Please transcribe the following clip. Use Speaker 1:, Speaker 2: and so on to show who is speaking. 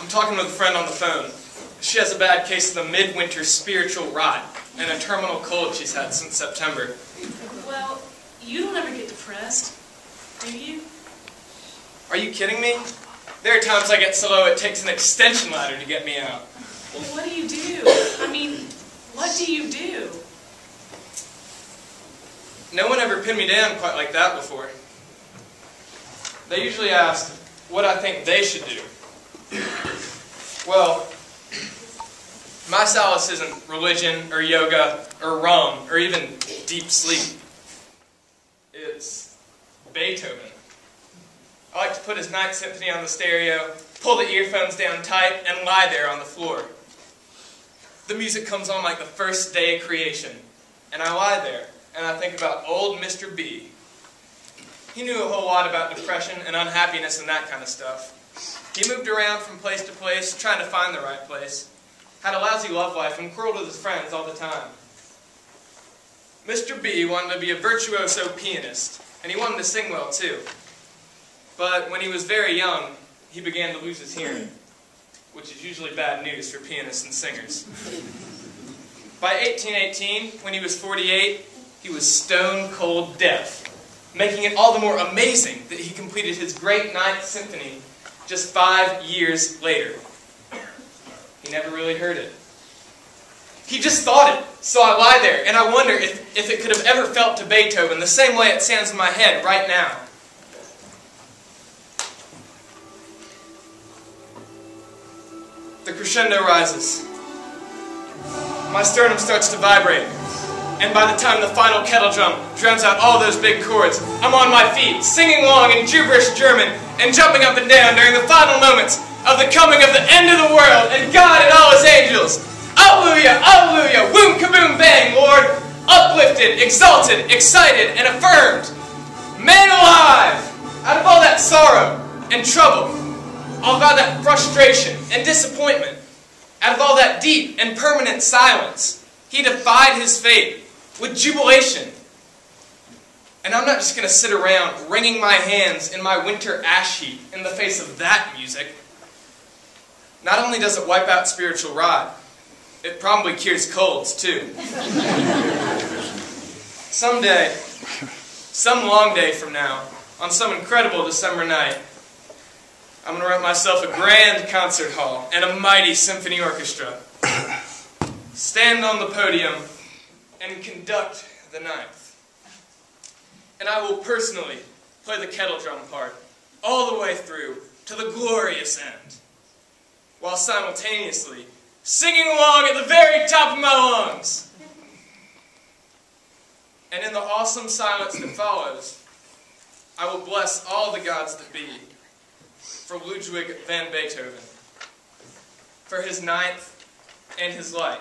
Speaker 1: I'm talking with a friend on the phone. She has a bad case of the midwinter spiritual rot and a terminal cold she's had since September.
Speaker 2: Well, you don't ever get depressed, do you?
Speaker 1: Are you kidding me? There are times I get so low it takes an extension ladder to get me out.
Speaker 2: Well, what do you do? I mean, what do you do?
Speaker 1: No one ever pinned me down quite like that before. They usually ask what I think they should do. Well, my solace isn't religion or yoga or rum or even deep sleep. It's Beethoven. I like to put his Ninth Symphony on the stereo, pull the earphones down tight, and lie there on the floor. The music comes on like the first day of creation, and I lie there, and I think about old Mr. B. He knew a whole lot about depression and unhappiness and that kind of stuff. He moved around from place to place, trying to find the right place, had a lousy love life, and quarreled with his friends all the time. Mr. B wanted to be a virtuoso pianist, and he wanted to sing well too. But when he was very young, he began to lose his hearing, which is usually bad news for pianists and singers. By 1818, when he was 48, he was stone cold deaf, making it all the more amazing that he completed his great Ninth Symphony just 5 years later. He never really heard it. He just thought it, so I lie there, and I wonder if it could have ever felt to Beethoven the same way it sounds in my head right now. The crescendo rises. My sternum starts to vibrate, and by the time the final kettle drum drowns out all those big chords, I'm on my feet, singing along in gibberish German, and jumping up and down during the final moments of the coming of the end of the world, and God and all His angels. Alleluia, alleluia, boom, kaboom, bang, Lord, uplifted, exalted, excited, and affirmed. Man alive! Out of all that sorrow and trouble, all of that frustration and disappointment, out of all that deep and permanent silence, he defied his fate with jubilation. And I'm not just going to sit around wringing my hands in my winter ash heap in the face of that music. Not only does it wipe out spiritual rot, it probably cures colds too. Someday, some long day from now, on some incredible December night, I'm going to rent myself a grand concert hall and a mighty symphony orchestra, stand on the podium, and conduct the ninth. And I will personally play the kettle drum part all the way through to the glorious end, while simultaneously singing along at the very top of my lungs. And in the awesome silence that follows, I will bless all the gods that be for Ludwig van Beethoven, for his ninth and his light.